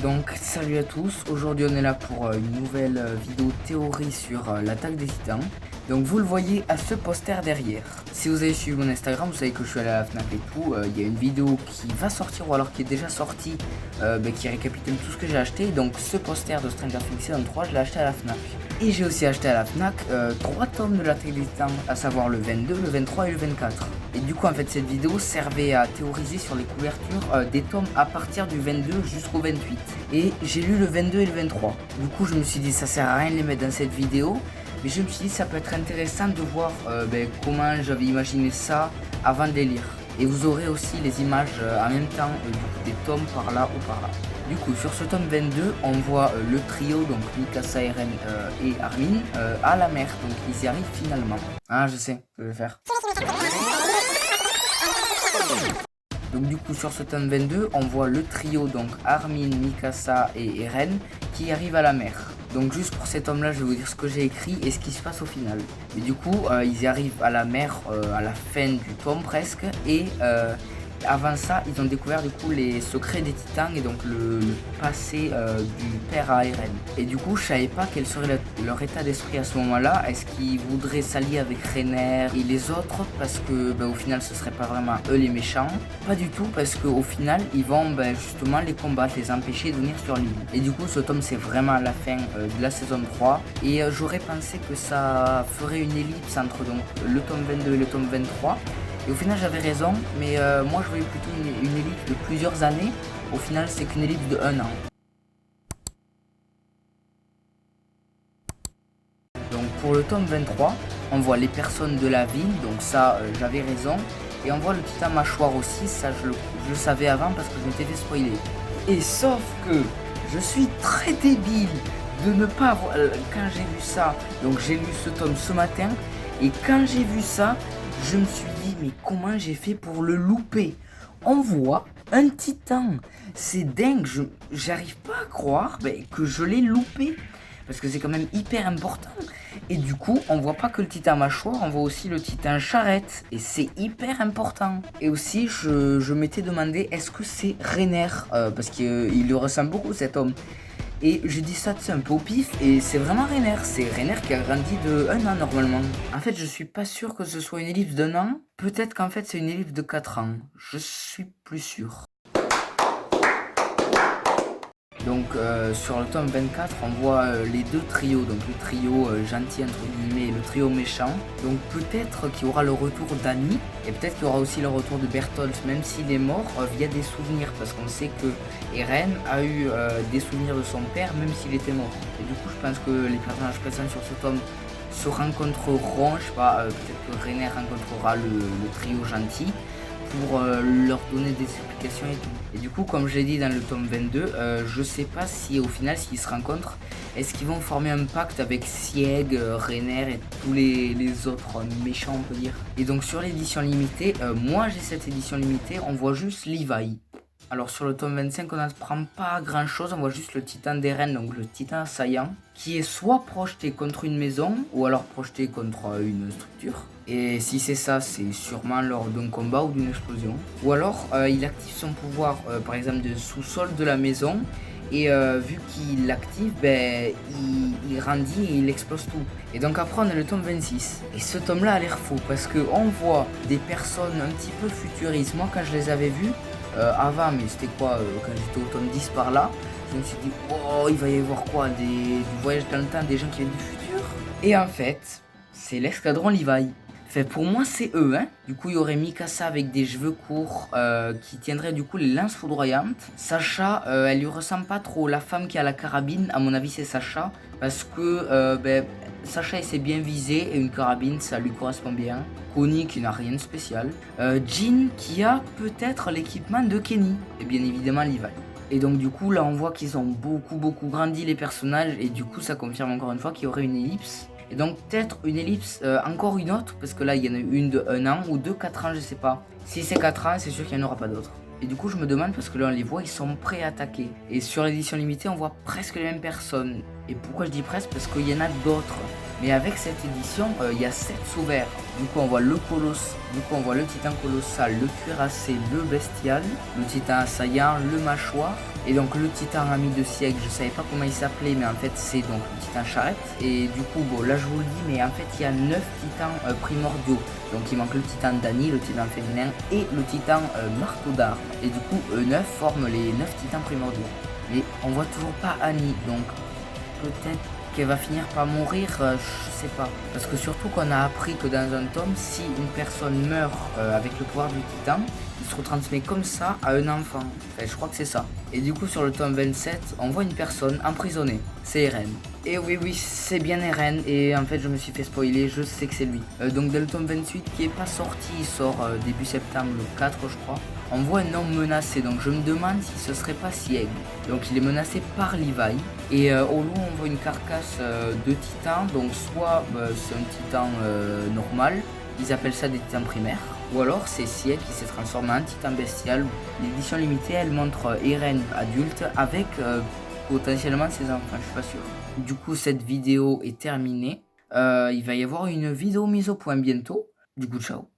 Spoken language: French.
Donc salut à tous, aujourd'hui on est là pour une nouvelle vidéo théorie sur l'attaque des titans. Donc vous le voyez à ce poster derrière. Si vous avez suivi mon Instagram, vous savez que je suis allé à la FNAC et tout. Il y a une vidéo qui va sortir ou alors qui est déjà sortie, qui récapitule tout ce que j'ai acheté. Donc ce poster de Stranger Things saison 3, je l'ai acheté à la FNAC. Et j'ai aussi acheté à la FNAC 3 tomes de l'attaque des titans, à savoir le 22, le 23 et le 24. Et du coup en fait cette vidéo servait à théoriser sur les couvertures des tomes à partir du 22 jusqu'au 28. Et j'ai lu le 22 et le 23. Du coup je me suis dit ça sert à rien de les mettre dans cette vidéo. Mais je me suis dit ça peut être intéressant de voir comment j'avais imaginé ça avant de les lire. Et vous aurez aussi les images en même temps des tomes par là ou par là. Du coup sur ce tome 22 on voit le trio, donc Mikasa, Eren et Armin à la mer. Donc ils y arrivent finalement. Ah je sais, je vais le faire. Donc du coup sur ce tome 22 on voit le trio, donc Armin, Mikasa et Eren qui arrivent à la mer. Donc juste pour cet homme là je vais vous dire ce que j'ai écrit et ce qui se passe au final. Mais du coup ils y arrivent à la mer à la fin du tome presque. Et avant ça ils ont découvert du coup les secrets des titans et donc le passé du père à Eren. Et du coup je savais pas quel serait leur état d'esprit à ce moment là. Est-ce qu'ils voudraient s'allier avec Reiner et les autres parce que au final ce serait pas vraiment eux les méchants? Pas du tout, parce qu'au final ils vont justement les combattre, les empêcher de venir sur l'île. Et du coup ce tome c'est vraiment la fin de la saison 3. Et j'aurais pensé que ça ferait une ellipse entre donc le tome 22 et le tome 23. Et au final j'avais raison, mais moi je voyais plutôt une ellipse de plusieurs années. Au final c'est qu'une ellipse de 1 an. Donc pour le tome 23, on voit les personnes de la ville, donc ça j'avais raison. Et on voit le titan mâchoire aussi, ça je le savais avant parce que je m'étais fait spoiler. Et sauf que je suis très débile de ne pas avoir... quand j'ai vu ça, donc j'ai lu ce tome ce matin, et quand j'ai vu ça, je me suis dit mais comment j'ai fait pour le louper? On voit un titan, c'est dingue, j'arrive pas à croire que je l'ai loupé. Parce que c'est quand même hyper important. Et du coup, on voit pas que le titan mâchoire, on voit aussi le titan charrette. Et c'est hyper important. Et aussi, je m'étais demandé, est-ce que c'est Reiner parce qu'il lui ressemble beaucoup cet homme. Et j'ai dit ça, c'est un peu au pif. Et c'est vraiment Reiner. C'est Reiner qui a grandi de 1 an normalement. En fait, je suis pas sûr que ce soit une ellipse d'1 an. Peut-être qu'en fait, c'est une ellipse de 4 ans. Je suis plus sûr. Donc sur le tome 24 on voit les deux trios, donc le trio gentil entre guillemets et le trio méchant. Donc peut-être qu'il y aura le retour d'Annie et peut-être qu'il y aura aussi le retour de Bertolt, même s'il est mort via des souvenirs, parce qu'on sait que Eren a eu des souvenirs de son père même s'il était mort. Et du coup je pense que les personnages présents sur ce tome se rencontreront, je sais pas, peut-être que Reiner rencontrera le trio gentil pour leur donner des explications et tout. Et du coup, comme je l'ai dit dans le tome 22, je sais pas si au final, s'ils se rencontrent, est-ce qu'ils vont former un pacte avec Sieg, Reiner et tous les autres méchants, on peut dire. Et donc sur l'édition limitée, moi j'ai cette édition limitée, on voit juste Levi. Alors sur le tome 25 on n'apprend pas grand chose, on voit juste le titan d'Eren, donc le titan assaillant, qui est soit projeté contre une maison ou alors projeté contre une structure. Et si c'est ça, c'est sûrement lors d'un combat ou d'une explosion. Ou alors il active son pouvoir par exemple du sous-sol de la maison. Et vu qu'il l'active, il grandit et il explose tout. Et donc après on a le tome 26. Et ce tome là a l'air fou parce qu'on voit des personnes un petit peu futuristes. Moi quand je les avais vus avant, mais c'était quoi quand j'étais au tome 10 par là, je me suis dit oh il va y avoir quoi, du voyage dans le temps, des gens qui viennent du futur. Et en fait c'est l'escadron Levi. Fait pour moi c'est eux, hein. Du coup il y aurait Mikasa avec des cheveux courts qui tiendrait du coup les lances foudroyantes. Sacha, elle lui ressemble pas trop. La femme qui a la carabine, à mon avis c'est Sacha. Parce que Sacha il s'est bien visé et une carabine ça lui correspond bien. Connie qui n'a rien de spécial. Jin qui a peut-être l'équipement de Kenny. Et bien évidemment Levi. Et donc du coup là on voit qu'ils ont beaucoup grandi les personnages. Et du coup ça confirme encore une fois qu'il y aurait une ellipse. Et donc peut-être une ellipse, encore une autre, parce que là il y en a une de 1 an ou de 4 ans, je sais pas. Si c'est 4 ans, c'est sûr qu'il n'y en aura pas d'autres. Et du coup je me demande, parce que là on les voit, ils sont prêts à attaquer. Et sur l'édition limitée on voit presque les mêmes personnes. Et pourquoi je dis presque? Parce qu'il y en a d'autres. Mais avec cette édition, il y a 7 sous-verts. Du coup, on voit le colosse, du coup, on voit le titan colossal, le cuirassé, le bestial, le titan assaillant, le mâchoire. Et donc le titan ami de siècle, je savais pas comment il s'appelait, mais en fait c'est donc le titan charrette. Et du coup, bon là je vous le dis, mais en fait il y a 9 titans primordiaux. Donc il manque le titan Dany, le titan féminin et le titan marteau d'armes. Et du coup, eux 9 forment les 9 titans primordiaux. Mais on voit toujours pas Annie, donc peut-être qu'elle va finir par mourir, je sais pas. Parce que surtout qu'on a appris que dans un tome, si une personne meurt avec le pouvoir du titan, il se retransmet comme ça à un enfant. Enfin, je crois que c'est ça. Et du coup, sur le tome 27, on voit une personne emprisonnée. C'est Eren. Et oui, c'est bien Eren. Et en fait, je me suis fait spoiler, je sais que c'est lui. Donc, dans le tome 28, qui est pas sorti, il sort début septembre, le 4, je crois. On voit un homme menacé, donc je me demande si ce serait pas Sieg. Donc il est menacé par Levi. Et au loin on voit une carcasse de titan, donc soit c'est un titan normal, ils appellent ça des titans primaires, ou alors c'est Sieg qui s'est transformé en titan bestial. L'édition limitée elle montre Eren adulte avec potentiellement ses enfants, je suis pas sûr. Du coup cette vidéo est terminée, il va y avoir une vidéo mise au point bientôt, du coup ciao.